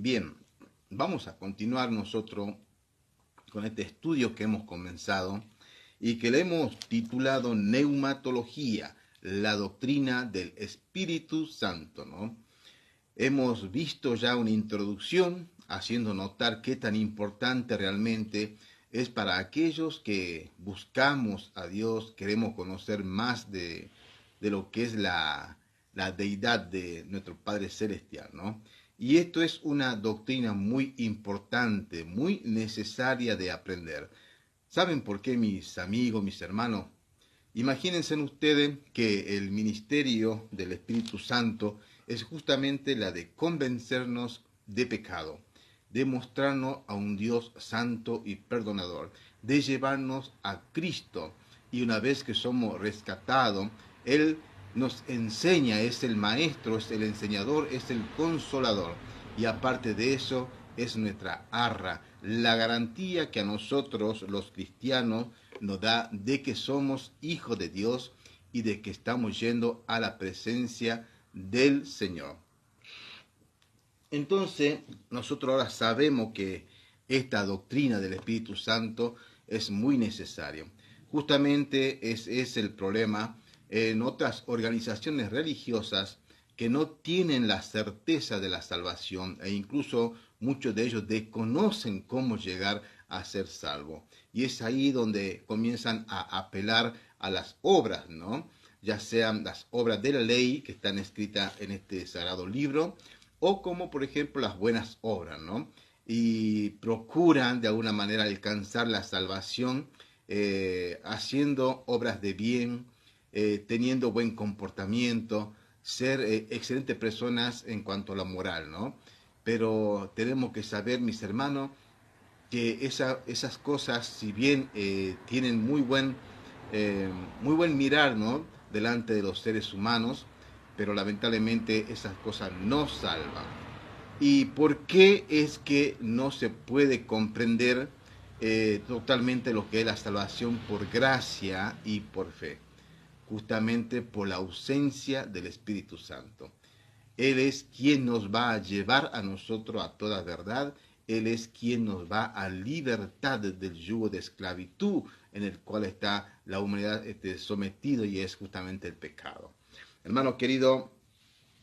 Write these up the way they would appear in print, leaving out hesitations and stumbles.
Bien, vamos a continuar nosotros con este estudio que hemos comenzado y que le hemos titulado Neumatología, la doctrina del Espíritu Santo, ¿no? Hemos visto ya una introducción haciendo notar qué tan importante realmente es para aquellos que buscamos a Dios, queremos conocer más de lo que es la deidad de nuestro Padre Celestial, ¿no? Y esto es una doctrina muy importante, muy necesaria de aprender. ¿Saben por qué, mis amigos, mis hermanos? Imagínense ustedes que el ministerio del Espíritu Santo es justamente la de convencernos de pecado, de mostrarnos a un Dios santo y perdonador, de llevarnos a Cristo. Y una vez que somos rescatados, Él nos enseña, es el maestro, es el enseñador, es el consolador. Y aparte de eso, es nuestra arra, la garantía que a nosotros los cristianos nos da de que somos hijos de Dios y de que estamos yendo a la presencia del Señor. Entonces, nosotros ahora sabemos que esta doctrina del Espíritu Santo es muy necesaria. Justamente ese es el problema en otras organizaciones religiosas que no tienen la certeza de la salvación e incluso muchos de ellos desconocen cómo llegar a ser salvo. Y es ahí donde comienzan a apelar a las obras, ¿no? Ya sean las obras de la ley que están escritas en este sagrado libro, o como por ejemplo las buenas obras, ¿no? Y procuran de alguna manera alcanzar la salvación haciendo obras de bien, teniendo buen comportamiento, ser excelentes personas en cuanto a la moral, ¿no? Pero tenemos que saber, mis hermanos, que esas cosas, si bien tienen muy buen mirar, ¿no? Delante de los seres humanos, pero lamentablemente esas cosas no salvan. ¿Y por qué es que no se puede comprender totalmente lo que es la salvación por gracia y por fe? Justamente por la ausencia del Espíritu Santo. Él es quien nos va a llevar a nosotros a toda verdad. Él es quien nos va a libertad del yugo de esclavitud en el cual está la humanidad sometida, y es justamente el pecado. Hermano querido,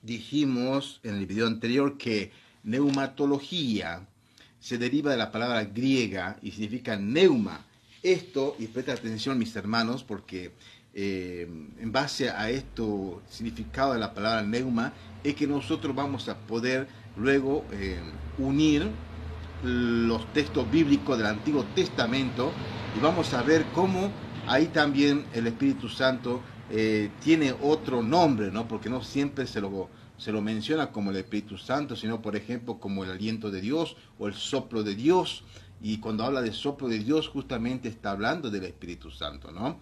dijimos en el video anterior que neumatología se deriva de la palabra griega y significa neuma. Esto, y presta atención mis hermanos, porque en base a esto significado de la palabra neuma, es que nosotros vamos a poder luego unir los textos bíblicos del Antiguo Testamento y vamos a ver cómo ahí también el Espíritu Santo tiene otro nombre, ¿no? Porque no siempre se lo menciona como el Espíritu Santo, sino por ejemplo como el aliento de Dios o el soplo de Dios. Y cuando habla de soplo de Dios, justamente está hablando del Espíritu Santo, ¿no?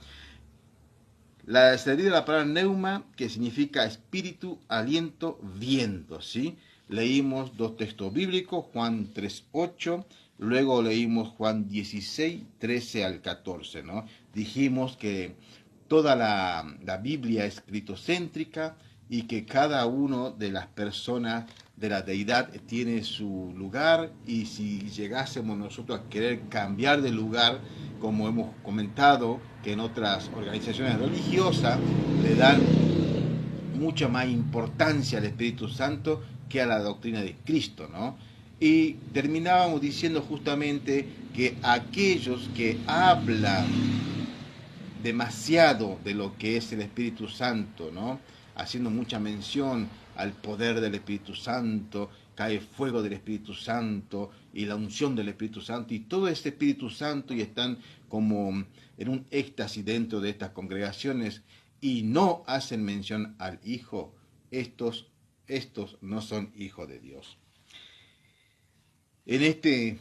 Se deriva de la palabra neuma, que significa espíritu, aliento, viento, ¿sí? Leímos dos textos bíblicos, Juan 3:8, luego leímos Juan 16:13 al 14, ¿no? Dijimos que toda la Biblia es cristocéntrica y que cada una de las personas de la deidad tiene su lugar, y si llegásemos nosotros a querer cambiar de lugar, como hemos comentado, que en otras organizaciones religiosas le dan mucha más importancia al Espíritu Santo que a la doctrina de Cristo, ¿no? Y terminábamos diciendo justamente que aquellos que hablan demasiado de lo que es el Espíritu Santo, ¿no? Haciendo mucha mención al poder del Espíritu Santo, cae fuego del Espíritu Santo y la unción del Espíritu Santo y todo ese Espíritu Santo, y están como en un éxtasis dentro de estas congregaciones y no hacen mención al Hijo. Estos no son hijos de Dios. En este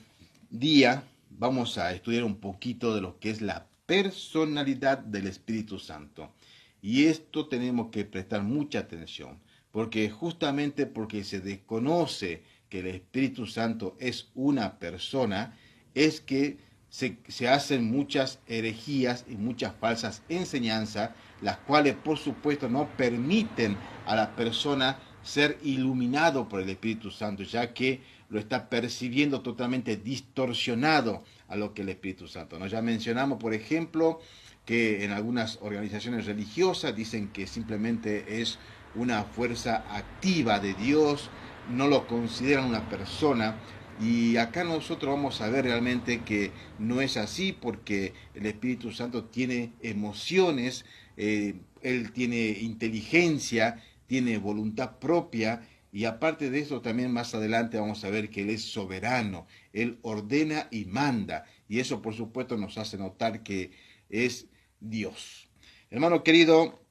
día vamos a estudiar un poquito de lo que es la personalidad del Espíritu Santo. Y esto tenemos que prestar mucha atención, porque justamente porque se desconoce que el Espíritu Santo es una persona, es que se hacen muchas herejías y muchas falsas enseñanzas, las cuales por supuesto no permiten a la persona ser iluminado por el Espíritu Santo, ya que lo está percibiendo totalmente distorsionado a lo que el Espíritu Santo, ¿no? Ya mencionamos, por ejemplo, que en algunas organizaciones religiosas dicen que simplemente es una fuerza activa de Dios, no lo consideran una persona. Y acá nosotros vamos a ver realmente que no es así, porque el Espíritu Santo tiene emociones, él tiene inteligencia, tiene voluntad propia, y aparte de eso también más adelante vamos a ver que Él es soberano, Él ordena y manda, y eso por supuesto nos hace notar que es Dios. Hermano querido,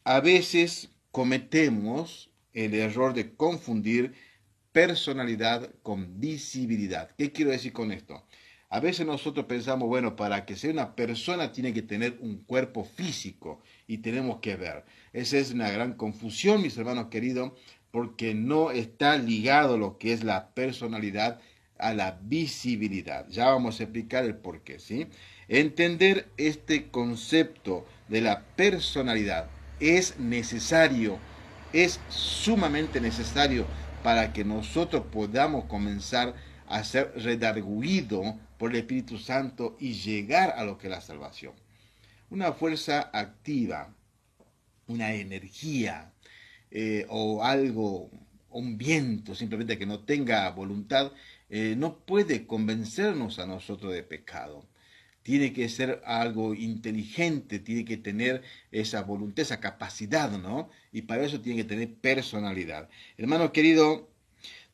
a veces cometemos el error de confundir personalidad con visibilidad. ¿Qué quiero decir con esto? A veces nosotros pensamos, bueno, para que sea una persona tiene que tener un cuerpo físico y tenemos que ver. Esa es una gran confusión, mis hermanos queridos, porque no está ligado lo que es la personalidad a la visibilidad. Ya vamos a explicar el porqué, ¿sí? Entender este concepto de la personalidad es necesario, es sumamente necesario para que nosotros podamos comenzar a ser redarguidos por el Espíritu Santo y llegar a lo que es la salvación. Una fuerza activa, una energía o algo, un viento simplemente que no tenga voluntad, no puede convencernos a nosotros de pecado. Tiene que ser algo inteligente, tiene que tener esa voluntad, esa capacidad, ¿no? Y para eso tiene que tener personalidad. Hermano querido,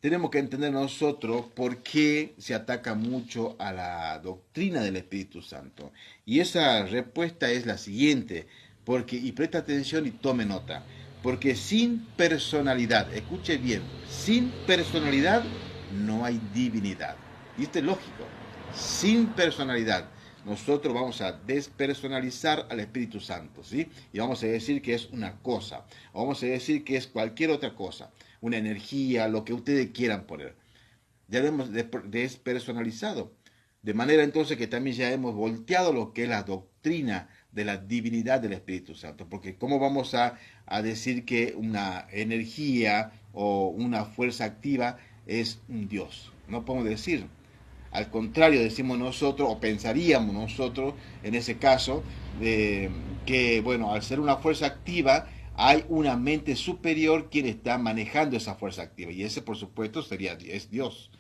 tenemos que entender nosotros por qué se ataca mucho a la doctrina del Espíritu Santo. Y esa respuesta es la siguiente, porque, y presta atención y tome nota, porque sin personalidad, escuche bien, sin personalidad no hay divinidad. Y esto es lógico, sin personalidad. Nosotros vamos a despersonalizar al Espíritu Santo, ¿sí? Y vamos a decir que es una cosa, o vamos a decir que es cualquier otra cosa, una energía, lo que ustedes quieran poner. Ya lo hemos despersonalizado. De manera entonces que también ya hemos volteado lo que es la doctrina de la divinidad del Espíritu Santo. Porque ¿cómo vamos a decir que una energía o una fuerza activa es un Dios? No podemos decir. Al contrario, decimos nosotros, o pensaríamos nosotros, en ese caso, que, bueno, al ser una fuerza activa, hay una mente superior quien está manejando esa fuerza activa. Y ese, por supuesto, es Dios.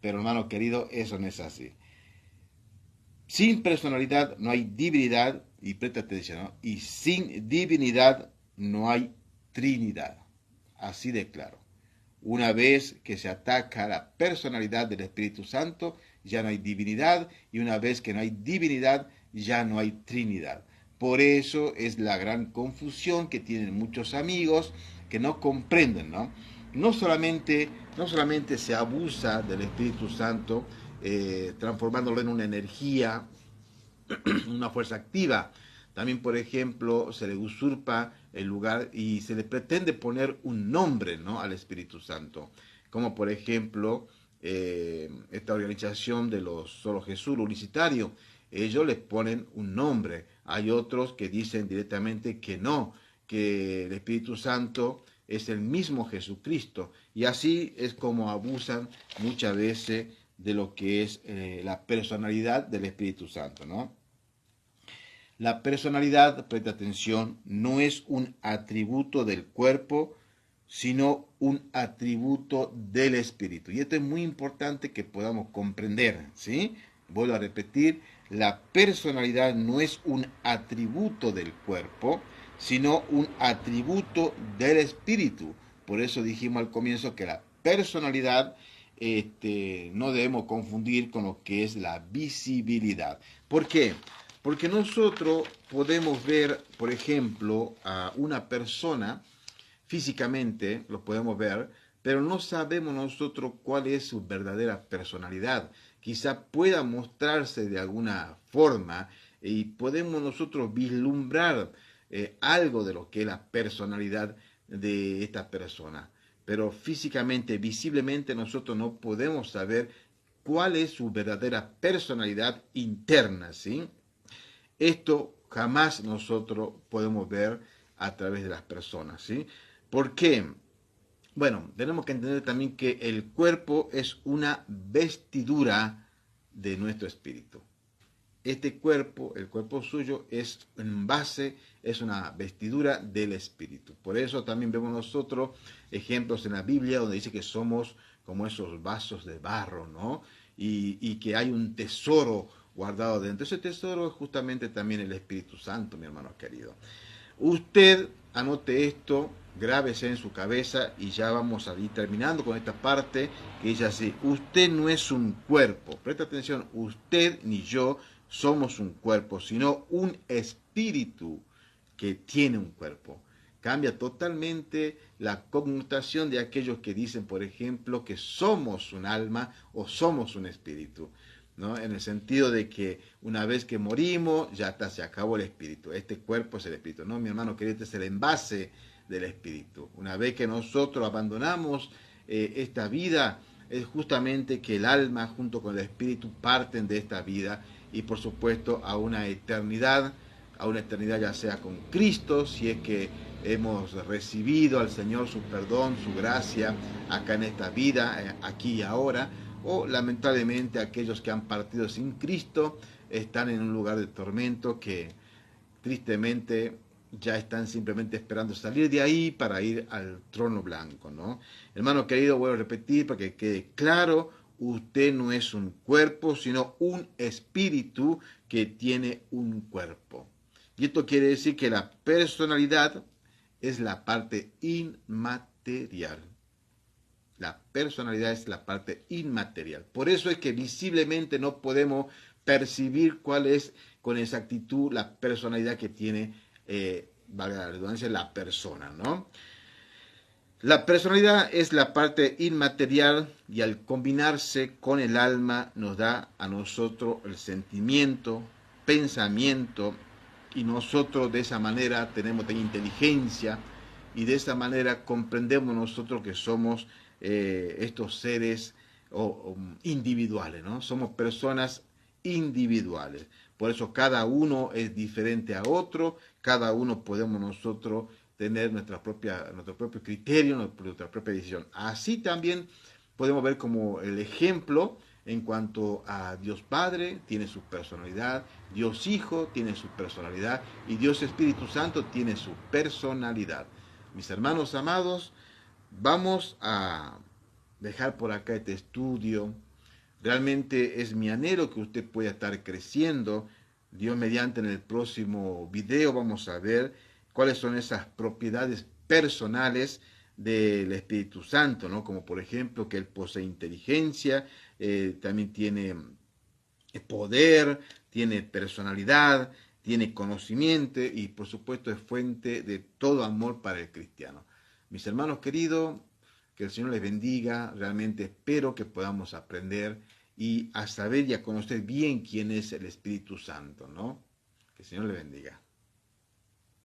Pero, hermano querido, eso no es así. Sin personalidad no hay divinidad, y presta atención, ¿no? Y sin divinidad no hay trinidad. Así de claro. Una vez que se ataca la personalidad del Espíritu Santo, ya no hay divinidad, y una vez que no hay divinidad, ya no hay trinidad. Por eso es la gran confusión que tienen muchos amigos que no comprenden, ¿no? No solamente se abusa del Espíritu Santo, transformándolo en una energía, una fuerza activa. También, por ejemplo, se le usurpa el lugar y se le pretende poner un nombre, ¿no?, al Espíritu Santo. Como por ejemplo, esta organización de los Solo Jesús, Unicitario, ellos les ponen un nombre. Hay otros que dicen directamente que no, que el Espíritu Santo es el mismo Jesucristo. Y así es como abusan muchas veces de lo que es la personalidad del Espíritu Santo, ¿no? La personalidad, presta atención, no es un atributo del cuerpo, sino un atributo del espíritu. Y esto es muy importante que podamos comprender, ¿sí? Vuelvo a repetir, la personalidad no es un atributo del cuerpo, sino un atributo del espíritu. Por eso dijimos al comienzo que la personalidad no debemos confundir con lo que es la visibilidad. ¿Por qué? Porque nosotros podemos ver, por ejemplo, a una persona físicamente, lo podemos ver, pero no sabemos nosotros cuál es su verdadera personalidad. Quizá pueda mostrarse de alguna forma y podemos nosotros vislumbrar algo de lo que es la personalidad de esta persona. Pero físicamente, visiblemente, nosotros no podemos saber cuál es su verdadera personalidad interna, ¿sí? Esto jamás nosotros podemos ver a través de las personas, ¿sí? ¿Por qué? Bueno, tenemos que entender también que el cuerpo es una vestidura de nuestro espíritu. Este cuerpo, el cuerpo suyo, es en base, es una vestidura del espíritu. Por eso también vemos nosotros ejemplos en la Biblia donde dice que somos como esos vasos de barro, ¿no? Y que hay un tesoro guardado dentro. Ese tesoro es justamente también el Espíritu Santo, mi hermano querido. Usted anote esto, grábese en su cabeza y ya vamos a ir terminando con esta parte que dice así: usted no es un cuerpo, presta atención, usted ni yo somos un cuerpo, sino un espíritu que tiene un cuerpo. Cambia totalmente la connotación de aquellos que dicen, por ejemplo, que somos un alma o somos un espíritu, ¿no? En el sentido de que una vez que morimos, ya está, se acabó el espíritu. Este cuerpo es el espíritu, ¿no? Mi hermano querido, este es el envase del espíritu. Una vez que nosotros abandonamos esta vida, es justamente que el alma junto con el espíritu parten de esta vida y por supuesto a una eternidad ya sea con Cristo, si es que hemos recibido al Señor su perdón, su gracia acá en esta vida, aquí y ahora, o lamentablemente aquellos que han partido sin Cristo están en un lugar de tormento que tristemente ya están simplemente esperando salir de ahí para ir al trono blanco, ¿no? Hermano querido, vuelvo a repetir para que quede claro: usted no es un cuerpo, sino un espíritu que tiene un cuerpo. Y esto quiere decir que la personalidad es la parte inmaterial. La personalidad es la parte inmaterial. Por eso es que visiblemente no podemos percibir cuál es con exactitud la personalidad que tiene, valga la redundancia, la persona, ¿no? La personalidad es la parte inmaterial y al combinarse con el alma nos da a nosotros el sentimiento, pensamiento, y nosotros de esa manera tenemos inteligencia y de esa manera comprendemos nosotros que somos estos seres individuales, ¿no? Somos personas individuales. Por eso cada uno es diferente a otro, cada uno podemos nosotros tener nuestro propio criterio, nuestra propia decisión. Así también podemos ver como el ejemplo en cuanto a Dios Padre tiene su personalidad, Dios Hijo tiene su personalidad y Dios Espíritu Santo tiene su personalidad. Mis hermanos amados, vamos a dejar por acá este estudio. Realmente es mi anhelo que usted pueda estar creciendo. Dios mediante, en el próximo video vamos a ver cuáles son esas propiedades personales del Espíritu Santo, ¿no? Como por ejemplo que Él posee inteligencia, también tiene poder, tiene personalidad, tiene conocimiento y por supuesto es fuente de todo amor para el cristiano. Mis hermanos queridos, que el Señor les bendiga. Realmente espero que podamos aprender y a saber y a conocer bien quién es el Espíritu Santo, ¿no? Que el Señor les bendiga.